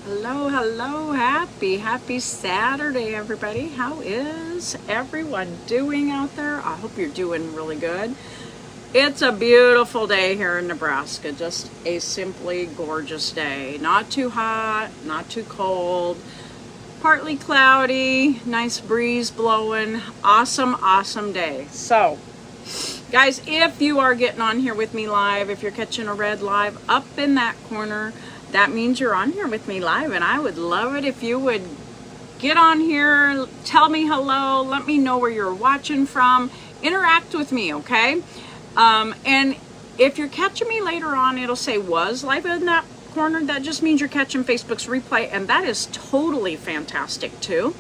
Hello, hello, happy Saturday, everybody. How is everyone doing out there? I hope you're doing really good. It's a beautiful day here in Nebraska, just a simply gorgeous day. Not too hot, not too cold, partly cloudy, nice breeze blowing. Awesome day. So, guys, if you are getting on here with me live, if you're catching a red live up in that corner, that means you're on here with me live, and I would love it if you would get on here, tell me hello, let me know where you're watching from, interact with me, okay? And if you're catching me later on, it'll say was live in that corner. That just means you're catching Facebook's replay, and that is totally fantastic too.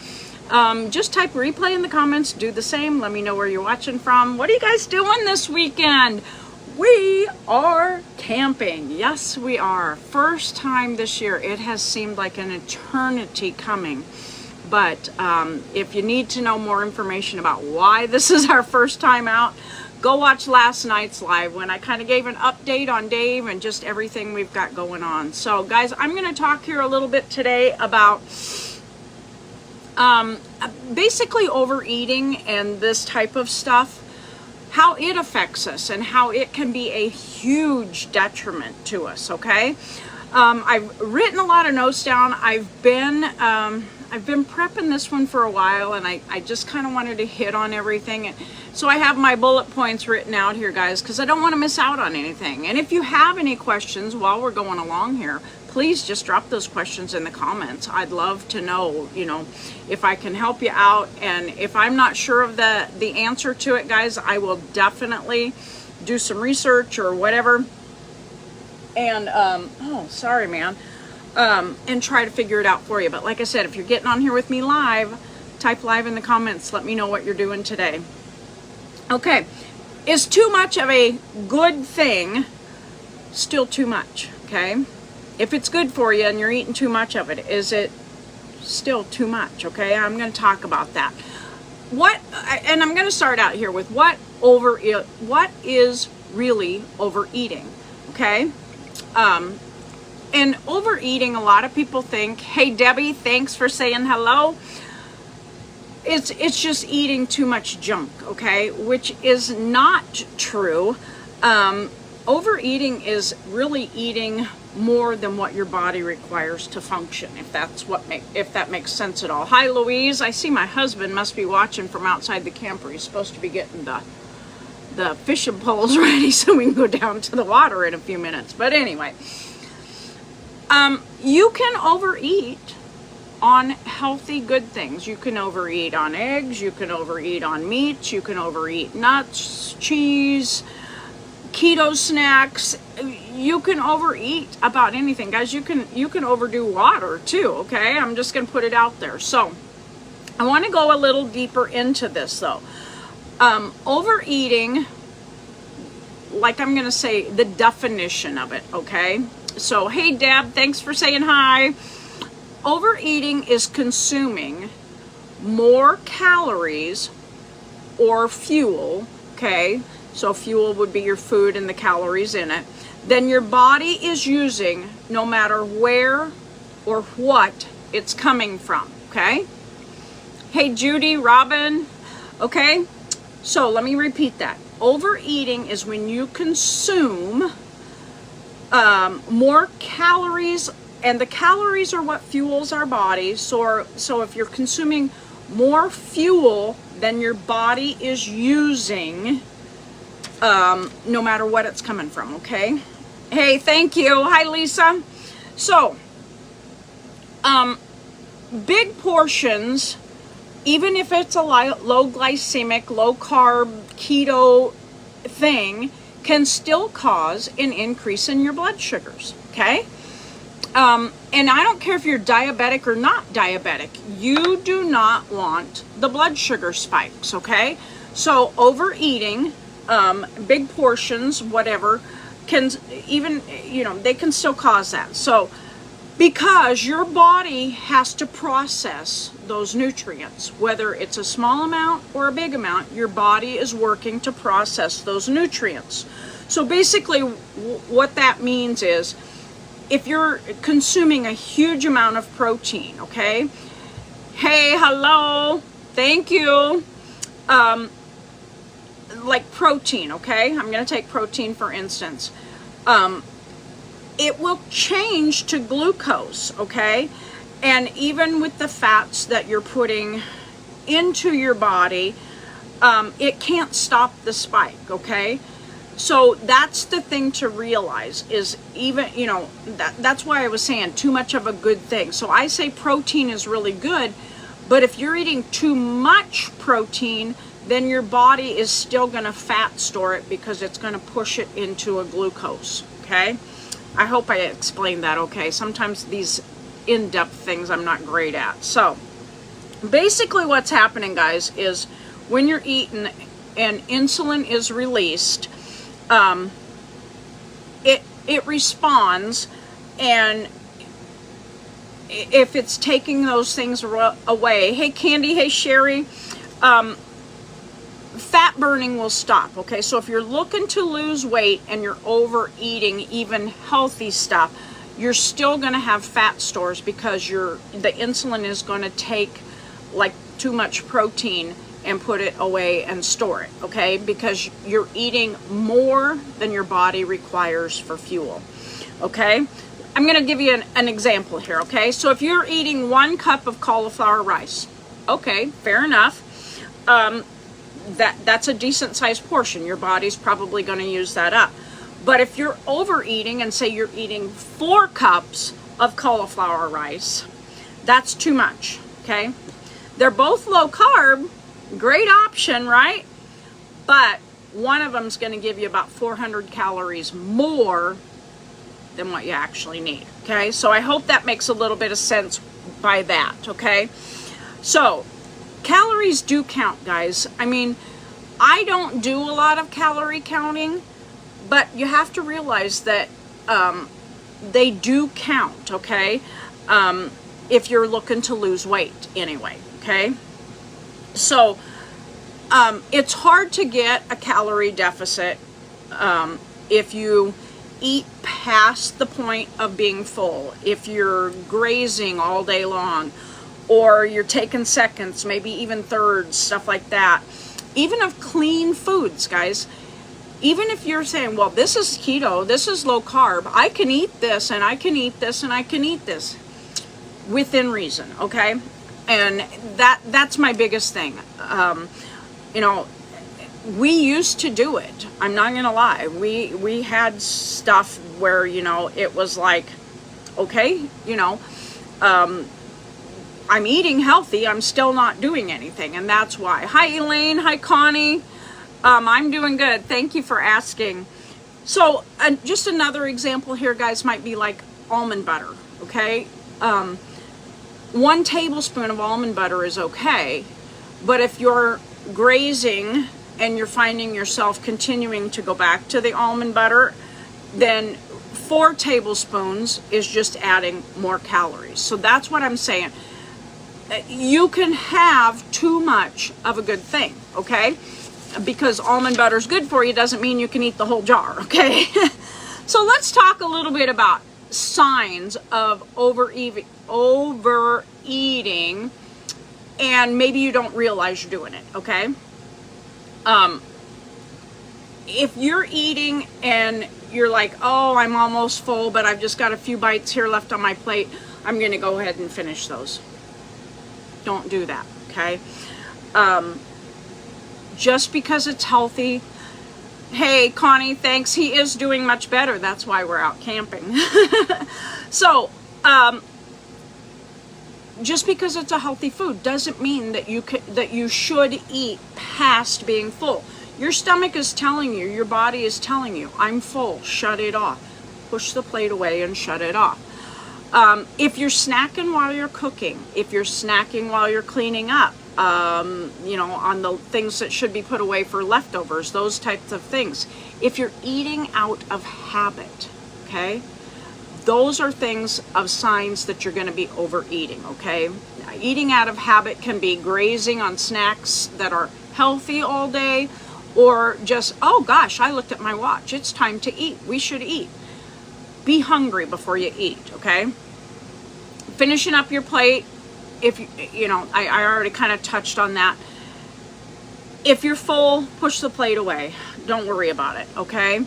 Just type replay in the comments, do the same, let me know where you're watching from. What are you guys doing this weekend? We are camping. Yes, we are. First time this year. It has seemed like an eternity coming. But if you need to know more information about why this is our first time out, go watch last night's live when I kind of gave an update on Dave and just everything we've got going on. So, guys, I'm going to talk here a little bit today about basically overeating and this type of stuff, how it affects us and how it can be a huge detriment to us, okay? I've written a lot of notes down. I've been prepping this one for a while, and I just kind of wanted to hit on everything. So I have my bullet points written out here, guys, because I don't want to miss out on anything. And if you have any questions while we're going along here, please just drop those questions in the comments. I'd love to know, if I can help you out. And if I'm not sure of the answer to it, guys, I will definitely do some research or whatever. And, oh, sorry, man. And try to figure it out for you. But like I said, if you're getting on here with me live, type live in the comments. Let me know what you're doing today. Okay. Is too much of a good thing still too much? Okay. If it's good for you and you're eating too much of it, is it still too much? Okay, I'm going to talk about that. And I'm going to start out here with what is really overeating, okay? And overeating, a lot of people think, hey, Debbie, thanks for saying hello. It's just eating too much junk, okay? Which is not true. Overeating is really eating more than what your body requires to function, if that makes sense at all. Hi, Louise. I see my husband must be watching from outside the camper. He's supposed to be getting the fishing poles ready so we can go down to the water in a few minutes. But anyway, you can overeat on healthy, good things. You can overeat on eggs. You can overeat on meats. You can overeat nuts, cheese, keto snacks. You can overeat about anything, guys. You can overdo water too, okay? I'm just gonna put it out there. So I want to go a little deeper into this though. Overeating, like I'm gonna say the definition of it, okay? So hey, Deb, thanks for saying hi. Overeating is consuming more calories or fuel, okay? So fuel would be your food and the calories in it, then your body is using, no matter where or what it's coming from, okay? Hey, Judy, Robin, okay? So let me repeat that. Overeating is when you consume more calories, and the calories are what fuels our body. So if you're consuming more fuel than your body is using, no matter what it's coming from, okay? Hey, thank you. Hi, Lisa. So, big portions, even if it's a low glycemic, low carb, keto thing, can still cause an increase in your blood sugars, okay? And I don't care if you're diabetic or not diabetic, you do not want the blood sugar spikes, okay? So overeating, big portions, whatever, can even, they can still cause that. So because your body has to process those nutrients, whether it's a small amount or a big amount, your body is working to process those nutrients. So basically what that means is if you're consuming a huge amount of protein, okay? Hey, hello, thank you. Like protein, okay? I'm going to take protein for instance. It will change to glucose, okay? And even with the fats that you're putting into your body, it can't stop the spike, okay? So that's the thing to realize is even, you know, that's why I was saying too much of a good thing. So I say protein is really good, but if you're eating too much protein, then your body is still going to fat store it because it's going to push it into a glucose, okay? I hope I explained that okay. Sometimes these in-depth things I'm not great at. So basically what's happening, guys, is when you're eating and insulin is released, it responds, and if it's taking those things away, hey Candy, hey Sherry, fat burning will stop, okay? So if you're looking to lose weight and you're overeating even healthy stuff, you're still going to have fat stores because the insulin is going to take like too much protein and put it away and store it, okay? Because you're eating more than your body requires for fuel, okay? I'm going to give you an example here, okay? So if you're eating 1 cup of cauliflower rice, okay, fair enough. That's a decent sized portion. Your body's probably going to use that up. But if you're overeating and say you're eating 4 cups of cauliflower rice, that's too much, okay? They're both low carb, great option, right? But one of them's going to give you about 400 calories more than what you actually need, okay? So I hope that makes a little bit of sense by that, okay? So calories do count, guys. I mean, I don't do a lot of calorie counting, but you have to realize that they do count, okay? If you're looking to lose weight anyway, okay? So it's hard to get a calorie deficit if you eat past the point of being full, if you're grazing all day long, or you're taking seconds, maybe even thirds, stuff like that. Even of clean foods, guys. Even if you're saying, well, this is keto, this is low carb, I can eat this, and I can eat this, and I can eat this. Within reason, okay? And that's my biggest thing. You know, we used to do it. I'm not gonna lie. We had stuff where, you know, it was like, okay, you know, I'm eating healthy, I'm still not doing anything, and that's why. Hi Elaine, hi Connie. I'm doing good. Thank you for asking. So just another example here, guys, might be like almond butter, okay? 1 tablespoon of almond butter is okay, but if you're grazing and you're finding yourself continuing to go back to the almond butter, then 4 tablespoons is just adding more calories. So that's what I'm saying. You can have too much of a good thing, okay? Because almond butter is good for you doesn't mean you can eat the whole jar, okay? So let's talk a little bit about signs of overeating, and maybe you don't realize you're doing it, okay? If you're eating and you're like, oh, I'm almost full, but I've just got a few bites here left on my plate, I'm going to go ahead and finish those. Don't do that, okay? Just because it's healthy. Hey, Connie, thanks. He is doing much better. That's why we're out camping. So, just because it's a healthy food doesn't mean that you should eat past being full. Your stomach is telling you, your body is telling you, I'm full, shut it off. Push the plate away and shut it off. If you're snacking while you're cooking, if you're snacking while you're cleaning up, you know, on the things that should be put away for leftovers, those types of things. If you're eating out of habit, okay, those are things of signs that you're going to be overeating, okay? Eating out of habit can be grazing on snacks that are healthy all day, or just, oh gosh, I looked at my watch, it's time to eat, we should eat. be hungry before you eat, okay? Finishing up your plate, if you know, I already kind of touched on that. If you're full, push the plate away. Don't worry about it, okay?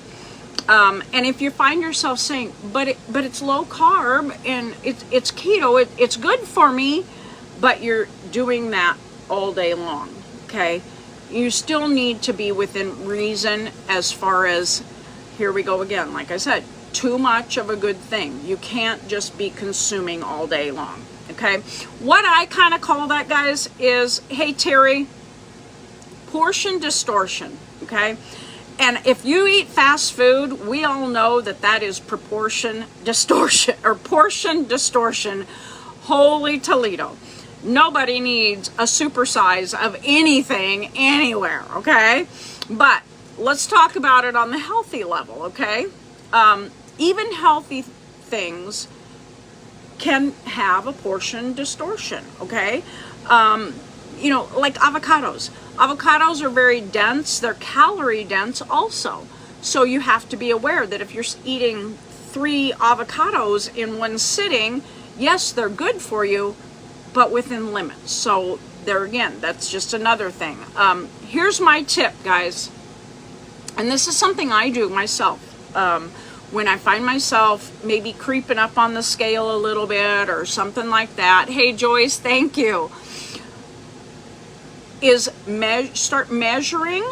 And if you find yourself saying, but it's low carb and it's keto, it's good for me, but you're doing that all day long, okay? You still need to be within reason as far as, here we go again, like I said, too much of a good thing. You can't just be consuming all day long, okay? What I kind of call that, guys, is, hey, Terry, portion distortion, okay? And if you eat fast food, we all know that that is proportion distortion or portion distortion. Holy Toledo. Nobody needs a supersize of anything anywhere, okay? But let's talk about it on the healthy level, okay? Even healthy things can have a portion distortion, okay? You know, like avocados. Avocados are very dense. They're calorie dense also. So you have to be aware that if you're eating 3 avocados in one sitting, yes, they're good for you, but within limits. So there again, that's just another thing. Here's my tip, guys. And this is something I do myself. When I find myself maybe creeping up on the scale a little bit or something like that. Hey, Joyce, thank you. Is start measuring.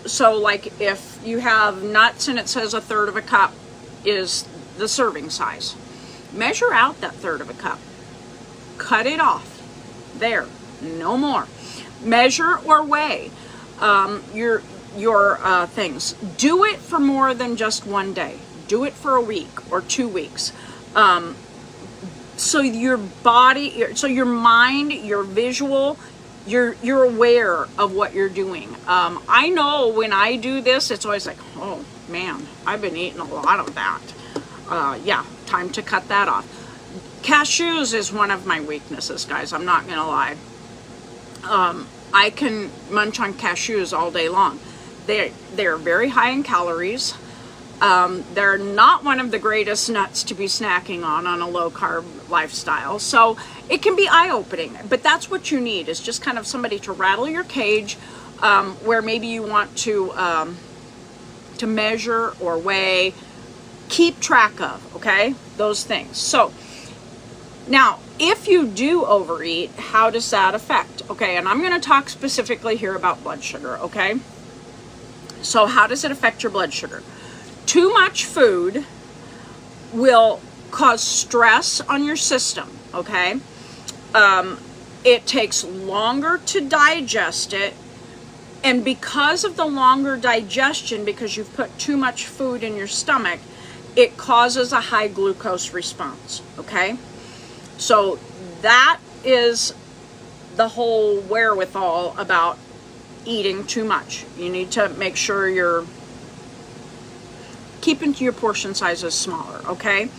So like if you have nuts and it says 1/3 of a cup is the serving size, measure out that 1/3 of a cup, cut it off there, no more. Measure or weigh your things. Do it for more than just one day. Do it for a week or 2 weeks. So your body, so your mind, your visual, you're aware of what you're doing. I know when I do this, it's always like, oh man, I've been eating a lot of that. Yeah, time to cut that off. Cashews is one of my weaknesses, guys. I'm not gonna lie. I can munch on cashews all day long. They're very high in calories. They're not one of the greatest nuts to be snacking on a low carb lifestyle. So it can be eye-opening, but that's what you need, is just kind of somebody to rattle your cage, where maybe you want to measure or weigh, keep track of, okay, those things. So now, if you do overeat, how does that affect? Okay, and I'm going to talk specifically here about blood sugar, okay? So how does it affect your blood sugar? Too much food will cause stress on your system, okay? It takes longer to digest it, and because of the longer digestion, because you've put too much food in your stomach, it causes a high glucose response, okay? So that is the whole wherewithal about eating too much. You need to make sure you're keeping your portion sizes smaller, okay?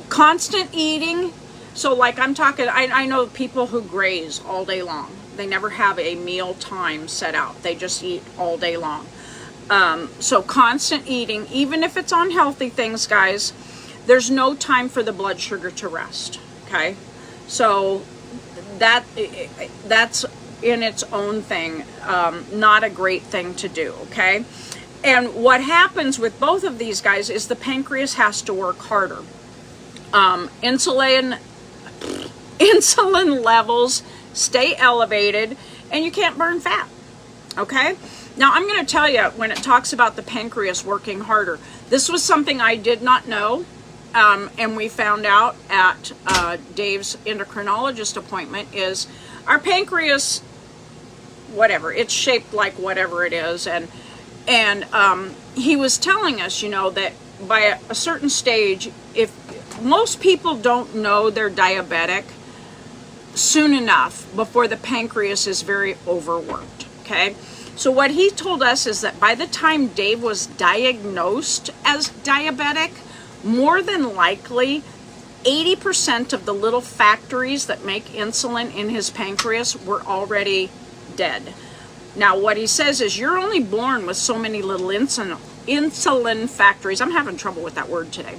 Constant eating. So like I'm talking, I know people who graze all day long. They never have a meal time set out. They just eat all day long. So constant eating, even if it's unhealthy things, guys, there's no time for the blood sugar to rest, okay? So that's in its own thing, not a great thing to do, okay? And what happens with both of these guys is the pancreas has to work harder. Insulin levels stay elevated, and you can't burn fat, okay? Now, I'm going to tell you, when it talks about the pancreas working harder, this was something I did not know, and we found out at Dave's endocrinologist appointment, is our pancreas, whatever, it's shaped like whatever it is, and he was telling us, you know, that by a certain stage, if most people don't know they're diabetic soon enough before the pancreas is very overworked, okay? So what he told us is that by the time Dave was diagnosed as diabetic, more than likely 80% of the little factories that make insulin in his pancreas were already dead. Now what he says is, you're only born with so many little insulin factories. I'm having trouble with that word today.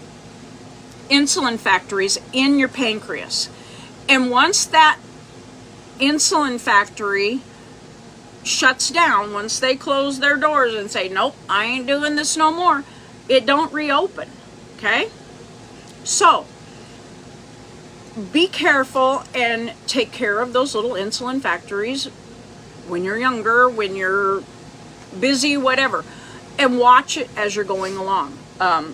Insulin factories in your pancreas. And once that insulin factory shuts down, once they close their doors and say, nope, I ain't doing this no more, it don't reopen, okay? So, be careful and take care of those little insulin factories when you're younger, when you're busy, whatever, and watch it as you're going along.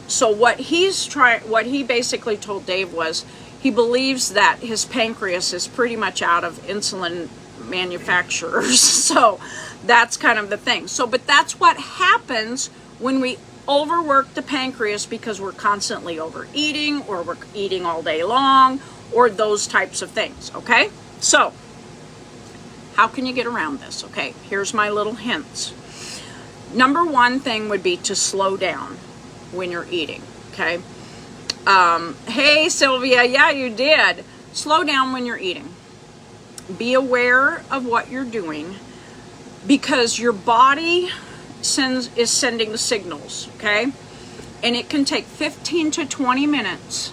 So what he basically told Dave was, he believes that his pancreas is pretty much out of insulin manufacturers. So that's kind of the thing. So, but that's what happens when we overwork the pancreas, because we're constantly overeating, or we're eating all day long, or those types of things. Okay. So how can you get around this? Okay. Here's my little hints. Number one thing would be to slow down when you're eating. Okay. Hey, Sylvia. Yeah, you did. Slow down when you're eating. Be aware of what you're doing, because your body is sending the signals, okay? And it can take 15 to 20 minutes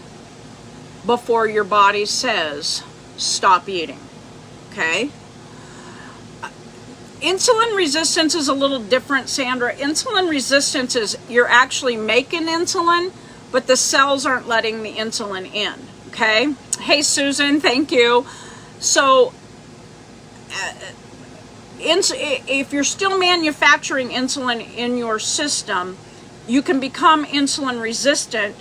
before your body says, stop eating, okay? Insulin resistance is a little different, Sandra. Insulin resistance is you're actually making insulin, but the cells aren't letting the insulin in, okay? Hey, Susan, thank you. So, if you're still manufacturing insulin in your system, you can become insulin resistant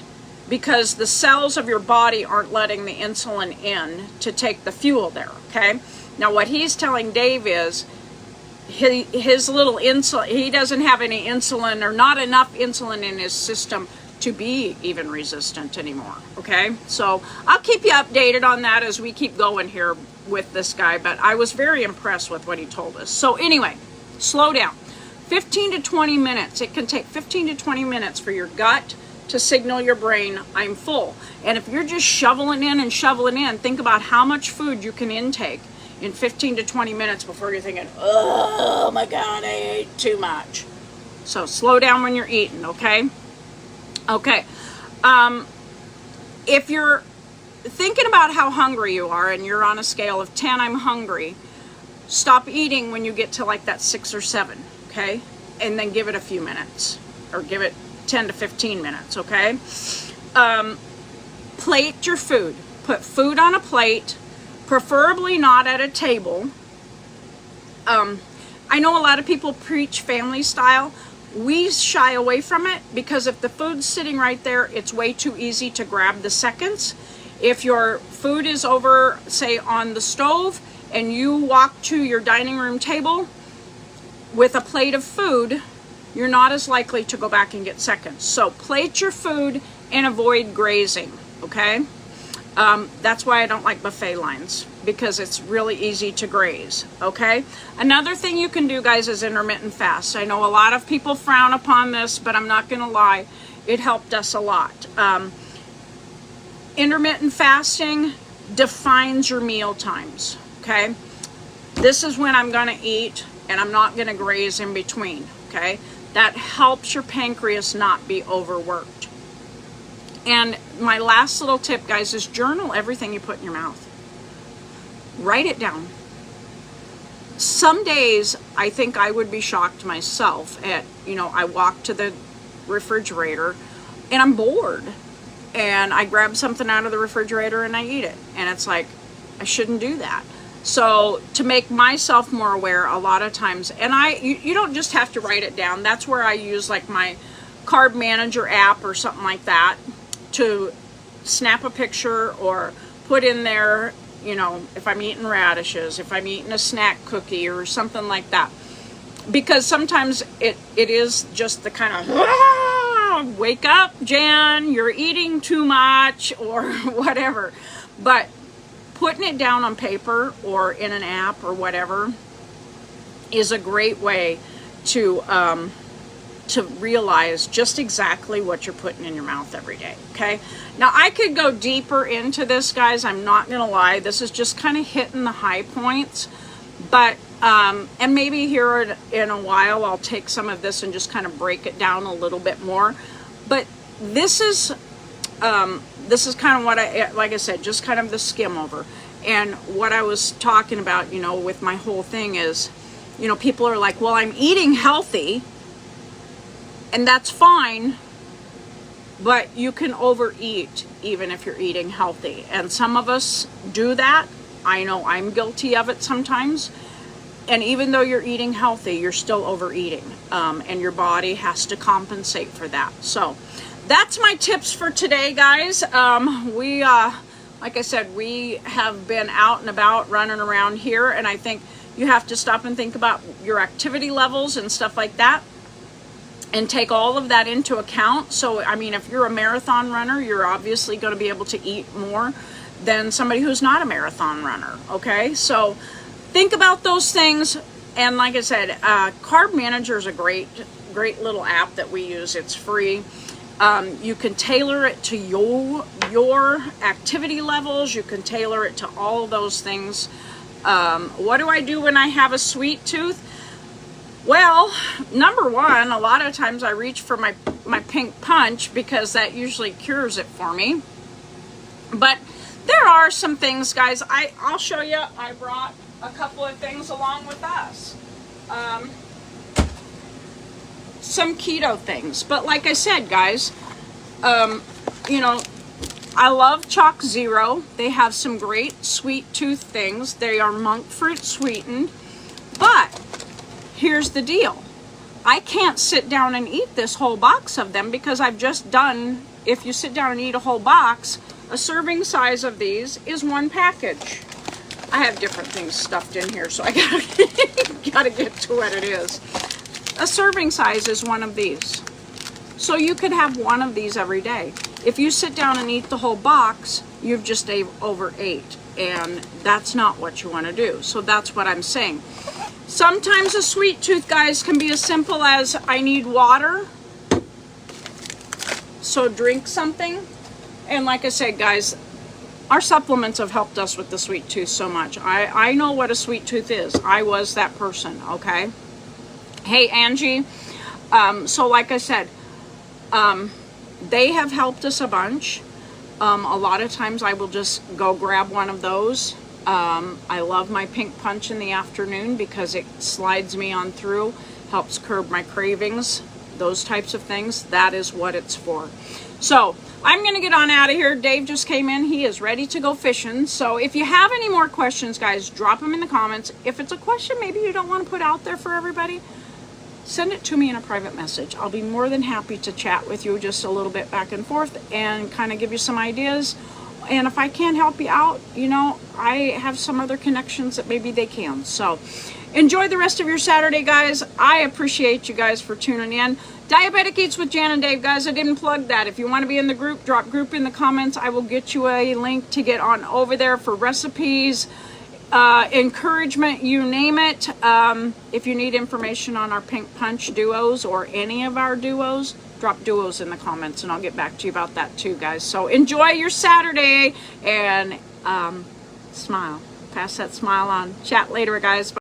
because the cells of your body aren't letting the insulin in to take the fuel there, okay? Now, what he's telling Dave is his little insulin, he doesn't have any insulin, or not enough insulin in his system to be even resistant anymore, okay? So I'll keep you updated on that as we keep going here with this guy, but I was very impressed with what he told us. So anyway, slow down. 15 to 20 minutes. It can take 15 to 20 minutes for your gut to signal your brain, I'm full. And if you're just shoveling in, think about how much food you can intake in 15 to 20 minutes before you're thinking, oh my God, I ate too much. So slow down when you're eating, okay? Okay. If you're thinking about how hungry you are and you're on a scale of 10, I'm hungry, stop eating when you get to like that 6 or 7, okay? And then give it a few minutes, or give it 10 to 15 minutes, okay? Plate your food. Put food on a plate, preferably not at a table. I know a lot of people preach family style. We shy away from it because if the food's sitting right there, it's way too easy to grab the seconds. If your food is over, say, on the stove, and you walk to your dining room table with a plate of food, you're not as likely to go back and get seconds. So plate your food and avoid grazing, okay? That's why I don't like buffet lines, because it's really easy to graze, okay? Another thing you can do, guys, is intermittent fast. I know a lot of people frown upon this, but I'm not gonna lie, it helped us a lot. Intermittent fasting defines your meal times, okay? This is when I'm gonna eat, and I'm not gonna graze in between, okay? That helps your pancreas not be overworked. And my last little tip, guys, is journal everything you put in your mouth. Write it down. Some days, I think I would be shocked myself at, I walk to the refrigerator and I'm bored. And I grab something out of the refrigerator and I eat it. And it's like, I shouldn't do that. So to make myself more aware, a lot of times, and you don't just have to write it down. That's where I use like my Carb Manager app or something like that to snap a picture or put in there, if I'm eating radishes, if I'm eating a snack cookie or something like that. Because sometimes it is just the kind of, wake up, Jan, you're eating too much or whatever. But putting it down on paper or in an app or whatever is a great way to realize just exactly what you're putting in your mouth every day, okay? Now, I could go deeper into this, guys. I'm not going to lie. This is just kind of hitting the high points. But and maybe here in a while I'll take some of this and just kind of break it down a little bit more. But this is kind of what like I said, just kind of the skim over. And what I was talking about, you know, with my whole thing is, you know, people are like, well, I'm eating healthy, and that's fine, but you can overeat even if you're eating healthy. And some of us do that. I know I'm guilty of it sometimes. And even though you're eating healthy, you're still overeating. And your body has to compensate for that. So that's my tips for today, guys. Like I said, we have been out and about running around here, and I think you have to stop and think about your activity levels and stuff like that and take all of that into account. So, I mean, if you're a marathon runner, you're obviously going to be able to eat more than somebody who's not a marathon runner, okay? So think about those things. And like I said, Carb Manager is a great little app that we use. It's free. You can tailor it to your activity levels. You can tailor it to all of those things. What do I do when I have a sweet tooth? Well, number one, a lot of times I reach for my pink punch because that usually cures it for me. But there are some things, guys. I'll show you. I brought a couple of things along with us. Some keto things. But like I said, guys, you know, I love Chalk Zero. They have some great sweet tooth things. They are monk fruit sweetened. But here's the deal. I can't sit down and eat this whole box of them because I've just done, if you sit down and eat a whole box, a serving size of these is one package. I have different things stuffed in here, so I gotta get to what it is. A serving size is one of these. So you could have one of these every day. If you sit down and eat the whole box, you've just overate, and that's not what you want to do. So that's what I'm saying. Sometimes a sweet tooth, guys, can be as simple as I need water, so drink something. And like I said, guys, our supplements have helped us with the sweet tooth so much. I know what a sweet tooth is. I was that person, okay? Hey, Angie. So like I said, they have helped us a bunch. A lot of times I will just go grab one of those. I love my pink punch in the afternoon because it slides me on through, helps curb my cravings, those types of things. That is what it's for. So I'm going to get on out of here. Dave just came in. He is ready to go fishing. So if you have any more questions, guys, drop them in the comments. If it's a question maybe you don't want to put out there for everybody, send it to me in a private message. I'll be more than happy to chat with you just a little bit back and forth and kind of give you some ideas. And if I can't help you out, you know, I have some other connections that maybe they can. So enjoy the rest of your Saturday, guys. I appreciate you guys for tuning in. Diabetic Eats with Jan and Dave, guys. I didn't plug that. If you want to be in the group, drop group in the comments. I will get you a link to get on over there for recipes, encouragement, you name it. If you need information on our Pink Punch duos or any of our duos, drop duos in the comments and I'll get back to you about that too, guys. So enjoy your Saturday and smile. Pass that smile on. Chat later, guys. Bye.